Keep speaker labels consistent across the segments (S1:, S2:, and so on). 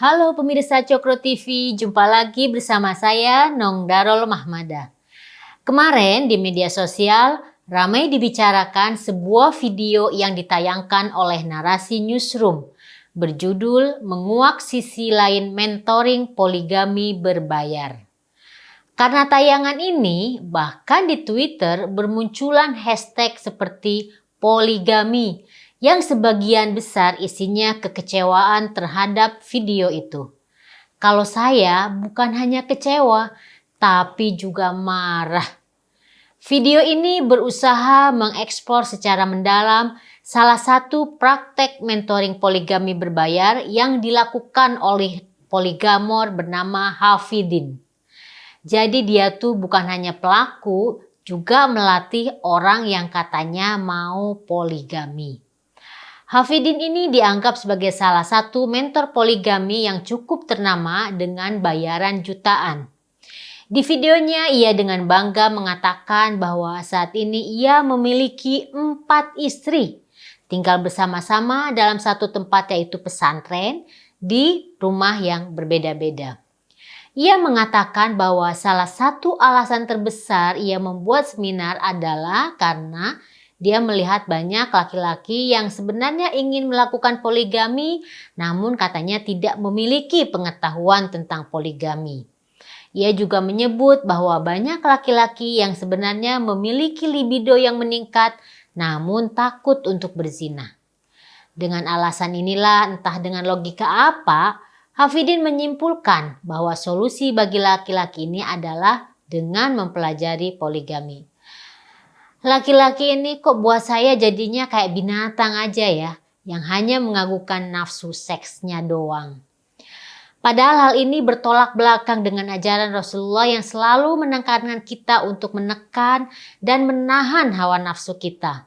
S1: Halo pemirsa Cokro TV, jumpa lagi bersama saya Nong Darol Mahmada. Kemarin di media sosial ramai dibicarakan sebuah video yang ditayangkan oleh Narasi Newsroom berjudul Menguak Sisi Lain Mentoring Poligami Berbayar. Karena tayangan ini, bahkan di Twitter bermunculan hashtag seperti poligami yang sebagian besar isinya kekecewaan terhadap video itu. Kalau saya bukan hanya kecewa, tapi juga marah. Video ini berusaha mengeksplor secara mendalam salah satu praktek mentoring poligami berbayar yang dilakukan oleh poligamor bernama Hafidin. Jadi dia tuh bukan hanya pelaku, juga melatih orang yang katanya mau poligami. Hafidin ini dianggap sebagai salah satu mentor poligami yang cukup ternama dengan bayaran jutaan. Di videonya ia dengan bangga mengatakan bahwa saat ini ia memiliki 4 istri. Tinggal bersama-sama dalam satu tempat yaitu pesantren di rumah yang berbeda-beda. Ia mengatakan bahwa salah satu alasan terbesar ia membuat seminar adalah karena dia melihat banyak laki-laki yang sebenarnya ingin melakukan poligami, namun katanya tidak memiliki pengetahuan tentang poligami. Ia juga menyebut bahwa banyak laki-laki yang sebenarnya memiliki libido yang meningkat, namun takut untuk berzina. Dengan alasan inilah, entah dengan logika apa, Hafidin menyimpulkan bahwa solusi bagi laki-laki ini adalah dengan mempelajari poligami. Laki-laki ini kok buat saya jadinya kayak binatang aja ya, yang hanya mengagukan nafsu seksnya doang. Padahal hal ini bertolak belakang dengan ajaran Rasulullah yang selalu menekankan kita untuk menekan dan menahan hawa nafsu kita.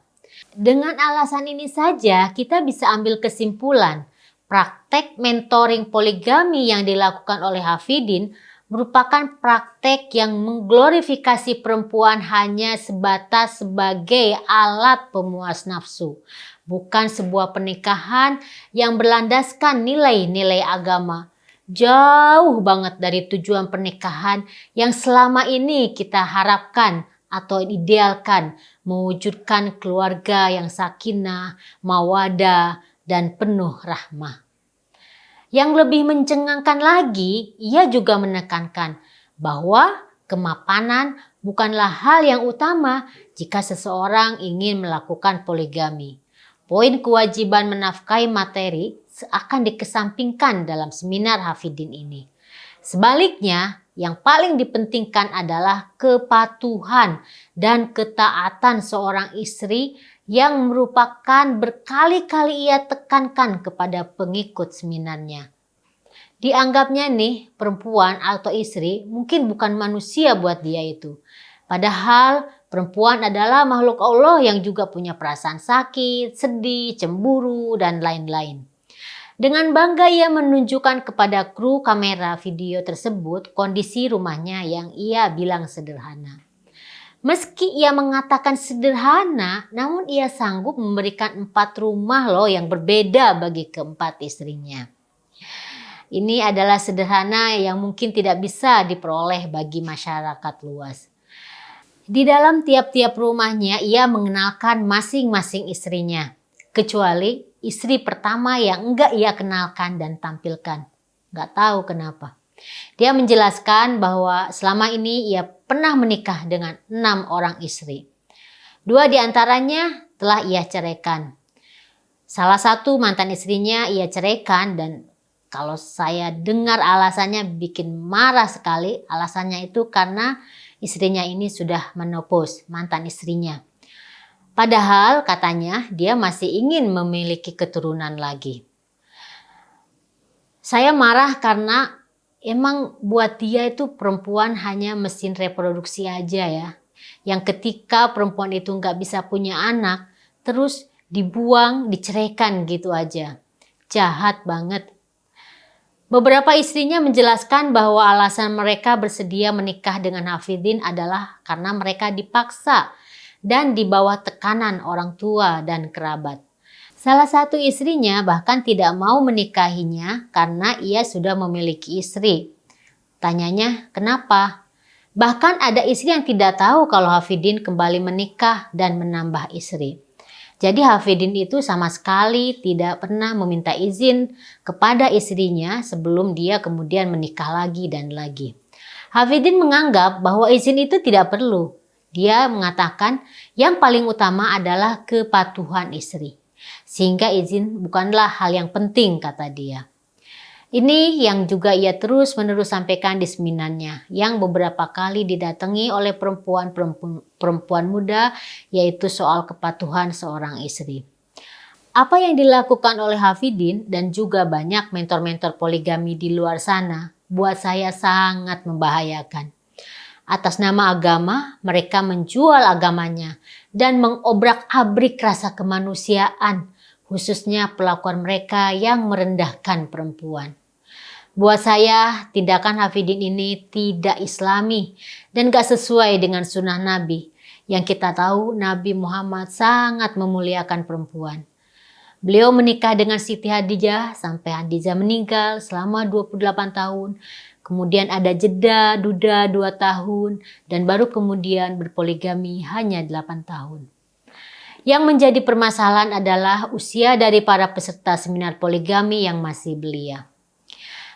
S1: Dengan alasan ini saja kita bisa ambil kesimpulan, praktek mentoring poligami yang dilakukan oleh Hafidin merupakan praktek yang mengglorifikasi perempuan hanya sebatas sebagai alat pemuas nafsu, bukan sebuah pernikahan yang berlandaskan nilai-nilai agama. Jauh banget dari tujuan pernikahan yang selama ini kita harapkan atau idealkan, mewujudkan keluarga yang sakinah, mawadah, dan penuh rahmah. Yang lebih mencengangkan lagi, ia juga menekankan bahwa kemapanan bukanlah hal yang utama jika seseorang ingin melakukan poligami. Poin kewajiban menafkahi materi akan dikesampingkan dalam seminar Hafidin ini. Sebaliknya, yang paling dipentingkan adalah kepatuhan dan ketaatan seorang istri yang merupakan berkali-kali ia tekankan kepada pengikut seminarnya. Dianggapnya nih perempuan atau istri mungkin bukan manusia buat dia itu. Padahal perempuan adalah makhluk Allah yang juga punya perasaan sakit, sedih, cemburu, dan lain-lain. Dengan bangga ia menunjukkan kepada kru kamera video tersebut kondisi rumahnya yang ia bilang sederhana. Meski ia mengatakan sederhana, namun ia sanggup memberikan 4 rumah loh yang berbeda bagi keempat istrinya. Ini adalah sederhana yang mungkin tidak bisa diperoleh bagi masyarakat luas. Di dalam tiap-tiap rumahnya ia mengenalkan masing-masing istrinya, kecuali istri pertama yang enggak ia kenalkan dan tampilkan. Enggak tahu kenapa. Dia menjelaskan bahwa selama ini ia pernah menikah dengan 6 orang istri. 2 diantaranya telah ia ceraikan. Salah satu mantan istrinya ia ceraikan dan kalau saya dengar alasannya bikin marah sekali. Alasannya itu karena istrinya ini sudah menopause, mantan istrinya. Padahal katanya dia masih ingin memiliki keturunan lagi. Saya marah karena emang buat dia itu perempuan hanya mesin reproduksi aja ya. Yang ketika perempuan itu nggak bisa punya anak, terus dibuang, diceraikan gitu aja. Jahat banget. Beberapa istrinya menjelaskan bahwa alasan mereka bersedia menikah dengan Hafidin adalah karena mereka dipaksa dan di bawah tekanan orang tua dan kerabat. Salah satu istrinya bahkan tidak mau menikahinya karena ia sudah memiliki istri. Tanyanya, kenapa? Bahkan ada istri yang tidak tahu kalau Hafidin kembali menikah dan menambah istri. Jadi Hafidin itu sama sekali tidak pernah meminta izin kepada istrinya sebelum dia kemudian menikah lagi dan lagi. Hafidin menganggap bahwa izin itu tidak perlu. Dia mengatakan yang paling utama adalah kepatuhan istri. Sehingga izin bukanlah hal yang penting, kata dia. Ini yang juga ia terus-menerus sampaikan di seminarnya yang beberapa kali didatangi oleh perempuan muda, yaitu soal kepatuhan seorang istri. Apa yang dilakukan oleh Hafidin dan juga banyak mentor-mentor poligami di luar sana buat saya sangat membahayakan. Atas nama agama, mereka menjual agamanya dan mengobrak-abrik rasa kemanusiaan, khususnya perlakuan mereka yang merendahkan perempuan. Buat saya, tindakan Hafidin ini tidak islami dan gak sesuai dengan sunnah Nabi. Yang kita tahu Nabi Muhammad sangat memuliakan perempuan. Beliau menikah dengan Siti Hadijah sampai Hadijah meninggal selama 28 tahun. Kemudian ada jeda duda 2 tahun dan baru kemudian berpoligami hanya 8 tahun. Yang menjadi permasalahan adalah usia dari para peserta seminar poligami yang masih belia.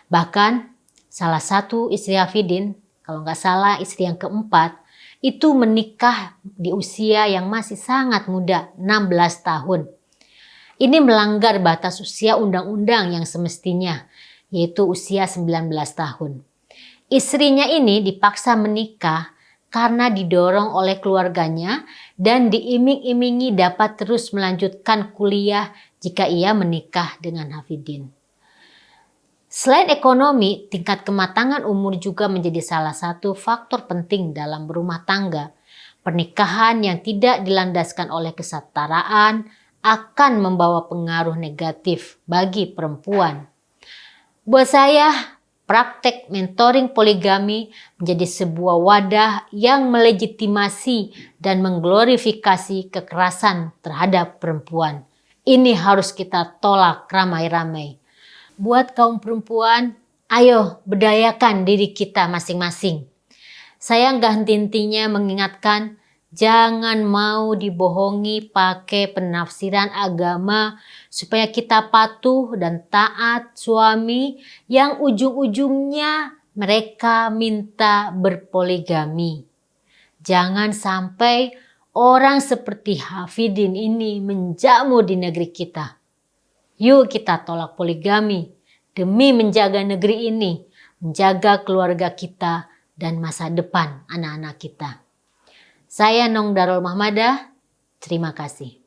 S1: Bahkan salah satu istri Hafidin, kalau nggak salah istri yang keempat, itu menikah di usia yang masih sangat muda, 16 tahun. Ini melanggar batas usia undang-undang yang semestinya, yaitu usia 19 tahun. Istrinya ini dipaksa menikah karena didorong oleh keluarganya dan diiming-imingi dapat terus melanjutkan kuliah jika ia menikah dengan Hafidin. Selain ekonomi, tingkat kematangan umur juga menjadi salah satu faktor penting dalam berumah tangga. Pernikahan yang tidak dilandaskan oleh kesetaraan akan membawa pengaruh negatif bagi perempuan. Buat saya, praktek mentoring poligami menjadi sebuah wadah yang melegitimasi dan mengglorifikasi kekerasan terhadap perempuan. Ini harus kita tolak ramai-ramai. Buat kaum perempuan, ayo berdayakan diri kita masing-masing. Saya nggak henti-hentinya mengingatkan, jangan mau dibohongi pakai penafsiran agama supaya kita patuh dan taat suami yang ujung-ujungnya mereka minta berpoligami. Jangan sampai orang seperti Hafidin ini menjamu di negeri kita. Yuk kita tolak poligami demi menjaga negeri ini, menjaga keluarga kita dan masa depan anak-anak kita. Saya Nong Darul Mahmadah, terima kasih.